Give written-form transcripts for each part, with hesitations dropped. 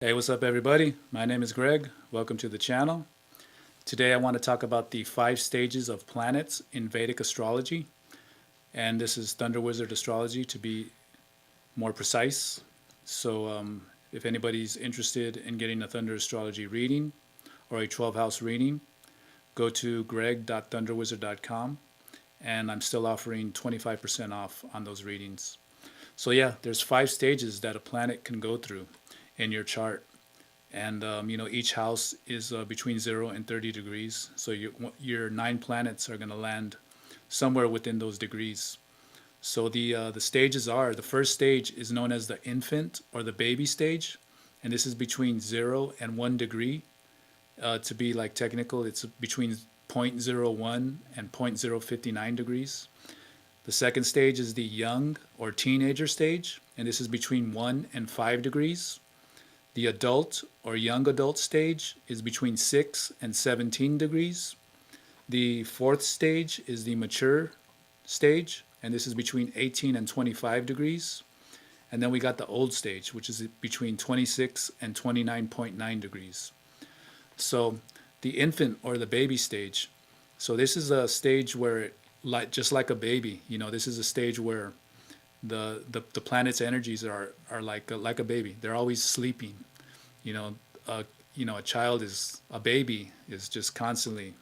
Hey, what's up, everybody? My name is Greg. Welcome to the channel. Today, I want to talk about the 5 stages of planets in Vedic astrology, and this is Thunder Wizard astrology to be more precise. So, if anybody's interested in getting a Thunder astrology reading or a 12-house reading, go to greg.thunderwizard.com, and I'm still offering 25% off on those readings. So yeah, there's 5 stages that a planet can go through in your chart. And each house is between 0 and 30 degrees. So your 9 planets are going to land somewhere within those degrees. So the stages are, the first stage is known as the infant or the baby stage, and this is between 0 and 1 degree. To be like technical, it's between zero point zero 0.01 and 0.059 degrees. The second stage is the young or teenager stage, and this is between 1 and 5 degrees. The adult or young adult stage is between 6 and 17 degrees. The fourth stage is the mature stage, and this is between 18 and 25 degrees. And then we got the old stage, which is between 26 and 29.9 degrees. So the infant or the baby stage. So this is a stage where, just like a baby, this is a stage where the planet's energies are like a baby. They're always sleeping. You know, a baby is just constantly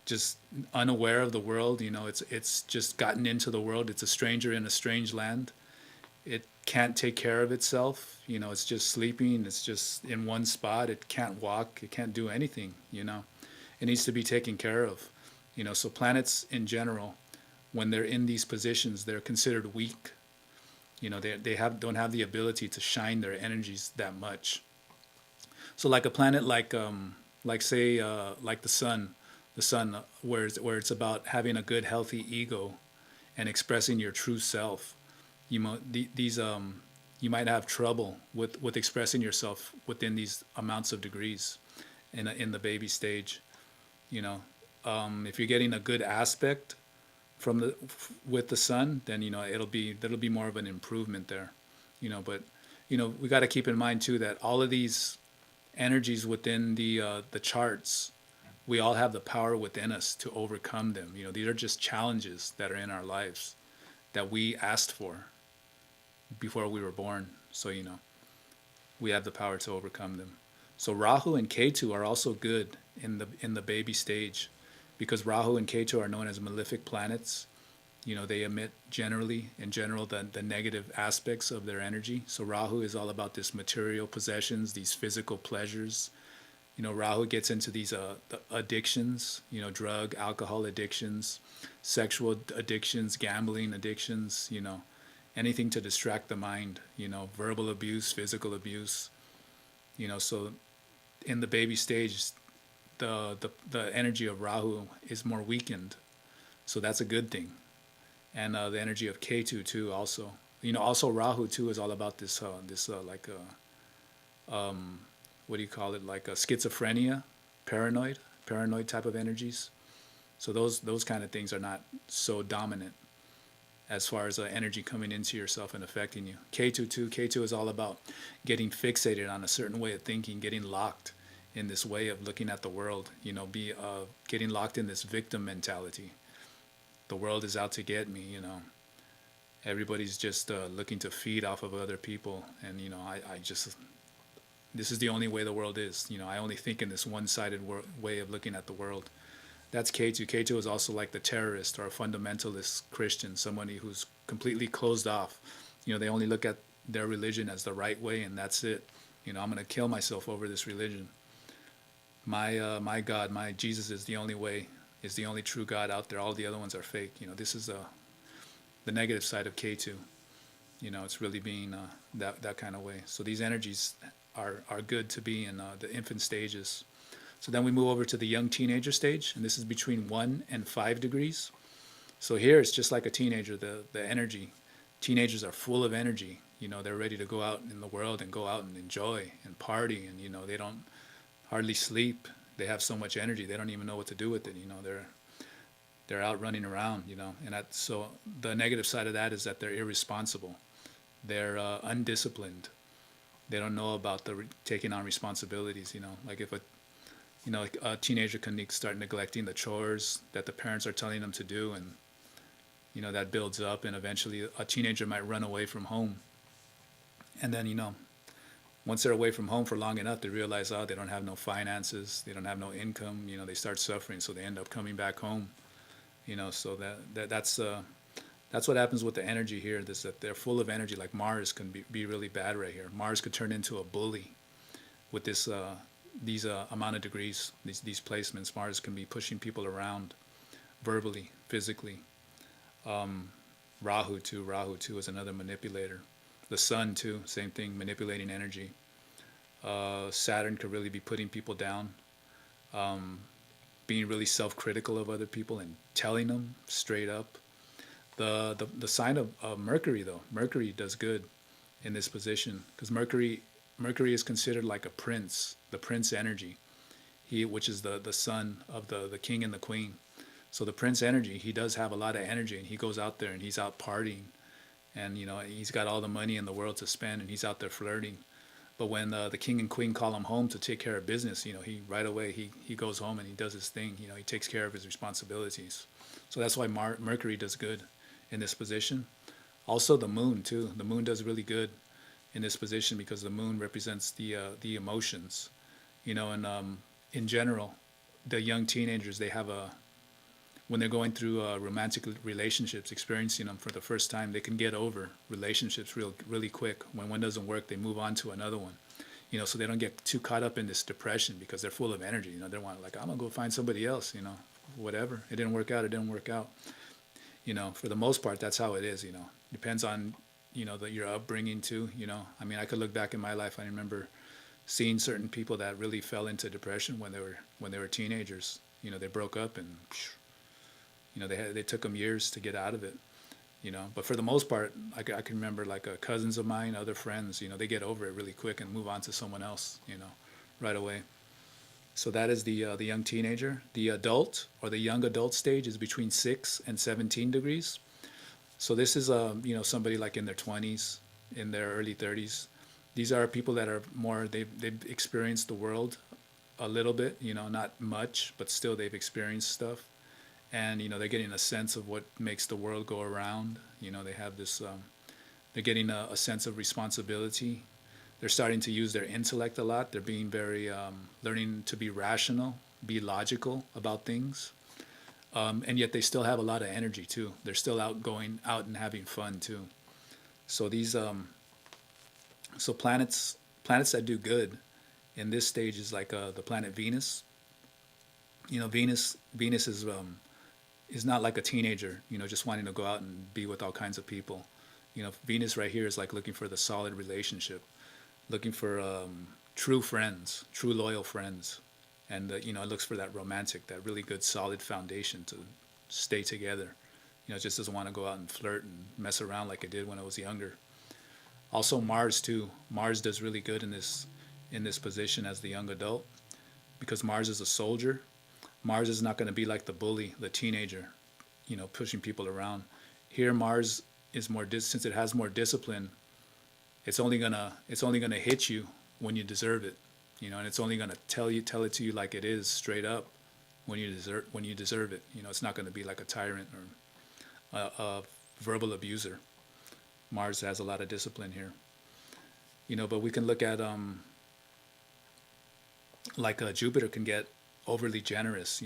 just unaware of the world. It's just gotten into the world. It's a stranger in a strange land. It can't take care of itself. It's just sleeping. It's just in one spot. It can't walk. It can't do anything. It needs to be taken care of. So planets in general, when they're in these positions, they're considered weak. Don't have the ability to shine their energies that much. So like a planet like say like the sun, where it's about having a good healthy ego and expressing your true self. You might have trouble with expressing yourself within these amounts of degrees in the baby stage. If you're getting a good aspect with the sun, then that'll be more of an improvement there. But we got to keep in mind too that all of these energies within the charts, we all have the power within us to overcome them. These are just challenges that are in our lives that we asked for before we were born. So we have the power to overcome them. So Rahu and Ketu are also good in the baby stage, because Rahu and Ketu are known as malefic planets. They emit in general, the negative aspects of their energy. So Rahu is all about this material possessions, these physical pleasures. Rahu gets into these the addictions, drug, alcohol addictions, sexual addictions, gambling addictions, anything to distract the mind, verbal abuse, physical abuse. So in the baby stage, the energy of Rahu is more weakened. So that's a good thing. And the energy of Ketu too also. Also Rahu too is all about this like what do you call it? Like a schizophrenia, paranoid type of energies. So those kind of things are not so dominant as far as energy coming into yourself and affecting you. Ketu is all about getting fixated on a certain way of thinking, getting locked in this way of looking at the world. Getting locked in this victim mentality. The world is out to get me. Everybody's just looking to feed off of other people, and I just, this is the only way the world is. I only think in this one-sided way of looking at the world. That's Ketu. Ketu is also like the terrorist or a fundamentalist Christian, somebody who's completely closed off. They only look at their religion as the right way, and that's it. I'm going to kill myself over this religion. My God, my Jesus is the only way, is the only true God out there. All the other ones are fake. This is the negative side of Ketu. It's really being that kind of way. So these energies are good to be in the infant stages. So then we move over to the young teenager stage, and this is between 1 and 5 degrees. So here it's just like a teenager, the energy. Teenagers are full of energy. They're ready to go out in the world and go out and enjoy and party, and they don't hardly sleep. They have so much energy, they don't even know what to do with it. They're out running around, and so the negative side of that is that they're irresponsible. They're undisciplined. They don't know about the taking on responsibilities. Like if like a teenager can start neglecting the chores that the parents are telling them to do, and that builds up, and eventually a teenager might run away from home. And then once they're away from home for long enough, they realize, oh, they don't have no finances, they don't have no income. They start suffering, so they end up coming back home. So that's what happens with the energy here. Is that they're full of energy. Like Mars can be really bad right here. Mars could turn into a bully with these amount of degrees, these placements. Mars can be pushing people around verbally, physically. Rahu too is another manipulator. The Sun too, same thing, manipulating energy. Saturn could really be putting people down, being really self-critical of other people and telling them straight up. The sign of Mercury, though, Mercury does good in this position, because Mercury is considered like a prince, the prince energy, which is the son of the king and the queen. So the prince energy, he does have a lot of energy, and he goes out there and he's out partying, and he's got all the money in the world to spend, and he's out there flirting. But when the king and queen call him home to take care of business, he right away he goes home and he does his thing. He takes care of his responsibilities. So that's why Mercury does good in this position. Also the moon too. The moon does really good in this position, because the moon represents the emotions. And in general, the young teenagers, they have when they're going through romantic relationships, experiencing them for the first time, they can get over relationships really quick. When one doesn't work, they move on to another one. So they don't get too caught up in this depression, because they're full of energy. They want, like, I'm gonna go find somebody else. Whatever. It didn't work out. It didn't work out. For the most part, that's how it is. Depends on your upbringing too. I mean, I could look back in my life. I remember seeing certain people that really fell into depression when they were teenagers. They broke up, and they took them years to get out of it. But for the most part, I can remember, like, cousins of mine, other friends. They get over it really quick and move on to someone else. Right away. So that is the young teenager. The adult, or the young adult stage, is between 6 and 17 degrees. So this is somebody like in their 20s, in their early 30s. These are people that are more, they've experienced the world a little bit, not much, but still they've experienced stuff. And they're getting a sense of what makes the world go around. They have this, they're getting a sense of responsibility. They're starting to use their intellect a lot. They're being very, learning to be rational, be logical about things. And yet they still have a lot of energy too. They're still going out and having fun too. So these, so planets that do good in this stage is like the planet Venus. Venus is not like a teenager, just wanting to go out and be with all kinds of people. Venus right here is like looking for the solid relationship, looking for true friends, true loyal friends. And, it looks for that romantic, that really good solid foundation to stay together. It just doesn't want to go out and flirt and mess around like it did when I was younger. Also Mars too. Mars does really good in this position as the young adult, because Mars is a soldier. Mars is not going to be like the bully, the teenager, pushing people around. Here Mars is more, since it has more discipline, it's only gonna hit you when you deserve it, and it's only gonna tell it to you like it is, straight up, when you deserve it. It's not gonna be like a tyrant or a verbal abuser. Mars has a lot of discipline here, but we can look at like Jupiter can get overly generous,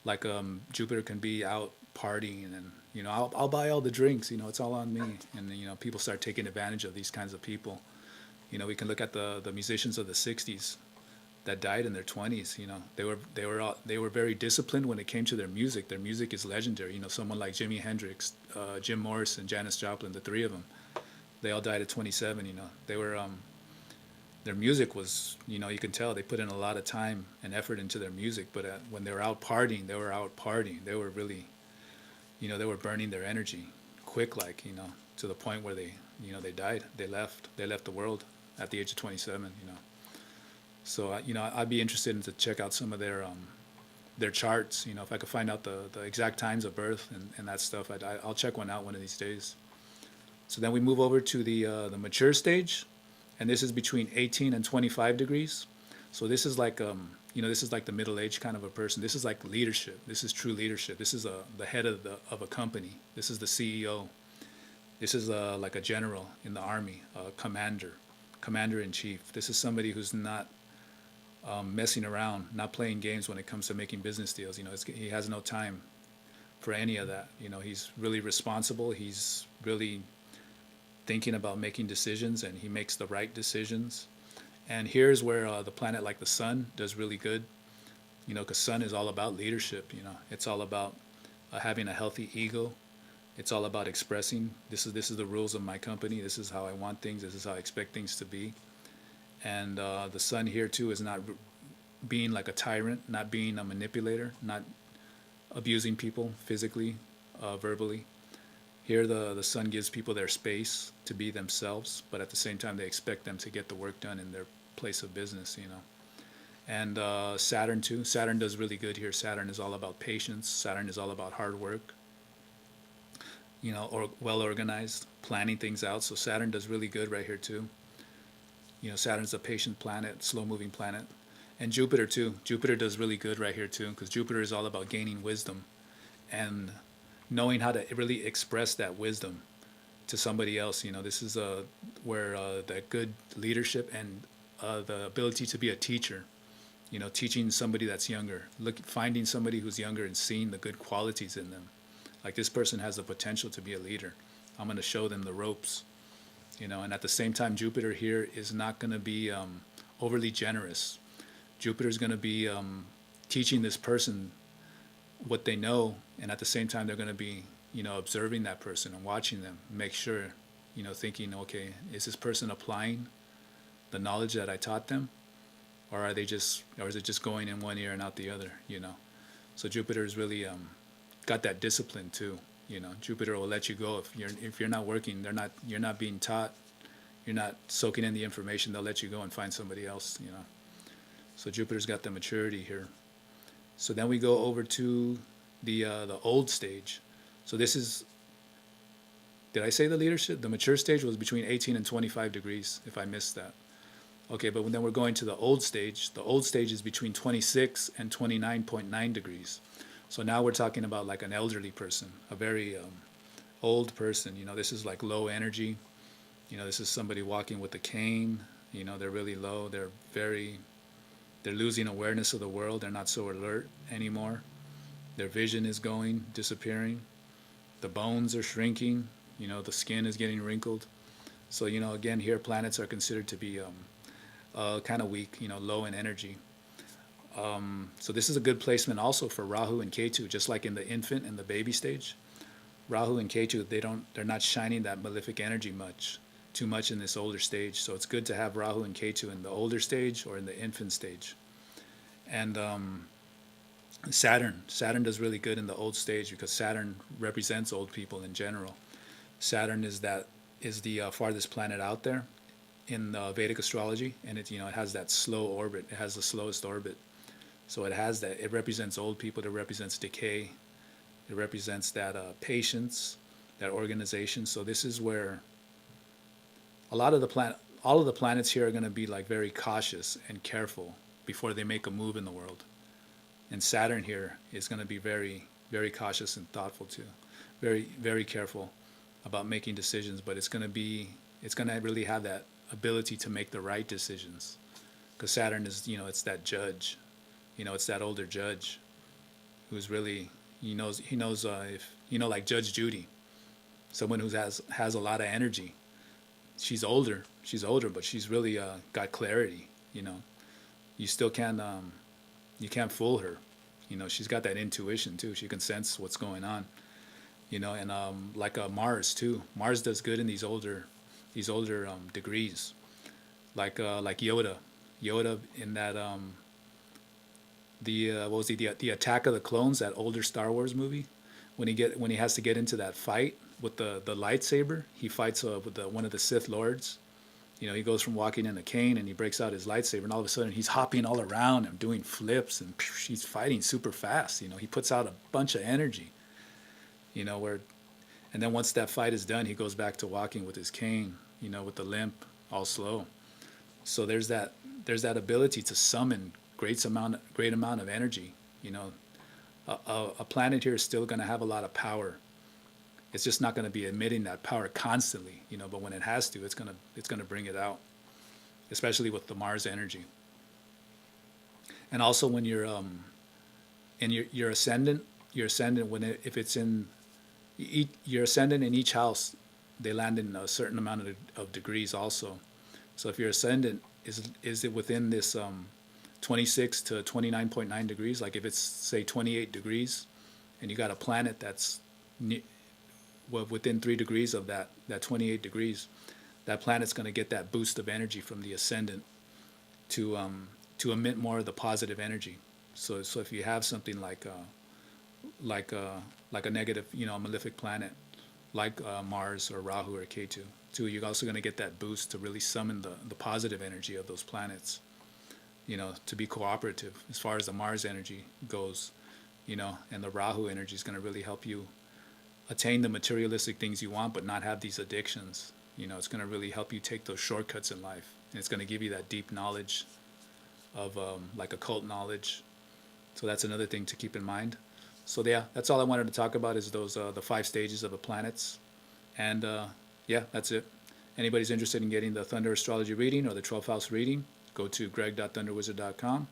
like Jupiter can be out partying, and I'll buy all the drinks, it's all on me, and people start taking advantage of these kinds of people. We can look at the musicians of the 60s that died in their 20s. They were very disciplined when it came to their music. Their music is legendary. Someone like Jimi Hendrix, Jim Morrison, Janis Joplin, the three of them, they all died at 27. They were their music was, you can tell they put in a lot of time and effort into their music, but when they were out partying, they were out partying. They were really, they were burning their energy quick, like, to the point where they died. They left the world at the age of 27, So, I'd be interested in to check out some of their charts, if I could find out the exact times of birth and that stuff. I'll check one out one of these days. So then we move over to the mature stage. and this is between 18 and 25 degrees. So this is like this is like the middle age kind of a person. This is like leadership. This is true leadership. This is the head of a company. This is the CEO. This is like a general in the army, a commander in chief. This is somebody who's not messing around, not playing games when it comes to making business deals. He has no time for any of that. He's really responsible. He's really thinking about making decisions, and he makes the right decisions. And here's where the planet like the sun does really good, because sun is all about leadership. It's all about having a healthy ego. It's all about expressing. This is the rules of my company. This is how I want things. This is how I expect things to be. And the sun here too is not being like a tyrant, not being a manipulator, not abusing people physically, verbally. Here the sun gives people their space to be themselves, but at the same time they expect them to get the work done in their place of business. And Saturn too. Saturn does really good here. Saturn is all about patience. Saturn is all about hard work, or well organized, planning things out. So Saturn does really good right here too. Saturn's a patient planet, slow moving planet. And Jupiter too. Jupiter does really good right here too, because Jupiter is all about gaining wisdom and knowing how to really express that wisdom to somebody else. This is where that good leadership and the ability to be a teacher, teaching somebody that's younger, finding somebody who's younger and seeing the good qualities in them. Like, this person has the potential to be a leader. I'm going to show them the ropes, and at the same time, Jupiter here is not going to be overly generous. Jupiter is going to be teaching this person what they know, and at the same time they're going to be observing that person and watching them, make sure, thinking, okay, is this person applying the knowledge that I taught them, or is it just going in one ear and out the other? So Jupiter is really got that discipline too. Jupiter will let you go if you're not working. You're not being taught, you're not soaking in the information. They'll let you go and find somebody else. So Jupiter's got the maturity here. So then we go over to the old stage. So this is, did I say the leadership? The mature stage was between 18 and 25 degrees, if I missed that. Okay, but then we're going to the old stage. The old stage is between 26 and 29.9 degrees. So now we're talking about like an elderly person, a very old person. This is like low energy. This is somebody walking with a cane. They're really low. They're losing awareness of the world. They're not so alert anymore. Their vision is disappearing. The bones are shrinking. The skin is getting wrinkled. So, again, here planets are considered to be kind of weak, low in energy. So this is a good placement also for Rahu and Ketu, just like in the infant and the baby stage. Rahu and Ketu, they're not shining that malefic energy too much in this older stage. So it's good to have Rahu and Ketu in the older stage or in the infant stage. And Saturn does really good in the old stage, because Saturn represents old people in general. Saturn is the farthest planet out there in Vedic astrology, and it has that slow orbit. It has the slowest orbit. So it represents old people. It represents decay. It represents that patience, that organization. So this is where all of the planets here are going to be like very cautious and careful before they make a move in the world. And Saturn here is going to be very, very cautious and thoughtful too. Very, very careful about making decisions, but it's going to really have that ability to make the right decisions. Because Saturn is, it's that judge. It's that older judge who's really, he knows if, like Judge Judy, someone who has a lot of energy. She's older, but she's really got clarity. You still can't, you can't fool her. She's got that intuition too. She can sense what's going on. And like Mars too. Mars does good in these older degrees. Like Yoda in that the Attack of the Clones, that older Star Wars movie, when he has to get into that fight with the lightsaber, he fights with one of the Sith Lords. He goes from walking in a cane and he breaks out his lightsaber, and all of a sudden he's hopping all around and doing flips, and he's fighting super fast. He puts out a bunch of energy. And then once that fight is done, he goes back to walking with his cane, with the limp, all slow. So there's that ability to summon great amount of energy. You know, a planet here is still going to have a lot of power. It's just not going to be emitting that power constantly, you know. But when it has to, it's gonna bring it out, especially with the Mars energy. And also when you're in your ascendant, if it's in your ascendant in each house, they land in a certain amount of degrees also. So if your ascendant is it within this 26 to 29.9 degrees, like if it's say 28 degrees, and you got a planet that's within 3 degrees of that 28 degrees, that planet's going to get that boost of energy from the ascendant to emit more of the positive energy. So if you have something like a negative, you know, a malefic planet like Mars or Rahu or Ketu, too, you're also going to get that boost to really summon the positive energy of those planets, you know, to be cooperative as far as the Mars energy goes, you know, and the Rahu energy is going to really help you attain the materialistic things you want, but not have these addictions. You know, it's going to really help you take those shortcuts in life, and it's going to give you that deep knowledge of like occult knowledge. So that's another thing to keep in mind. So yeah, that's all I wanted to talk about is those the 5 stages of the planets, and yeah, that's it. Anybody's interested in getting the Thunder Astrology reading or the 12th house reading, go to greg.thunderwizard.com,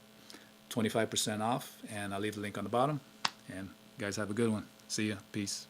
25% off, and I'll leave the link on the bottom. And guys, have a good one. See ya. Peace.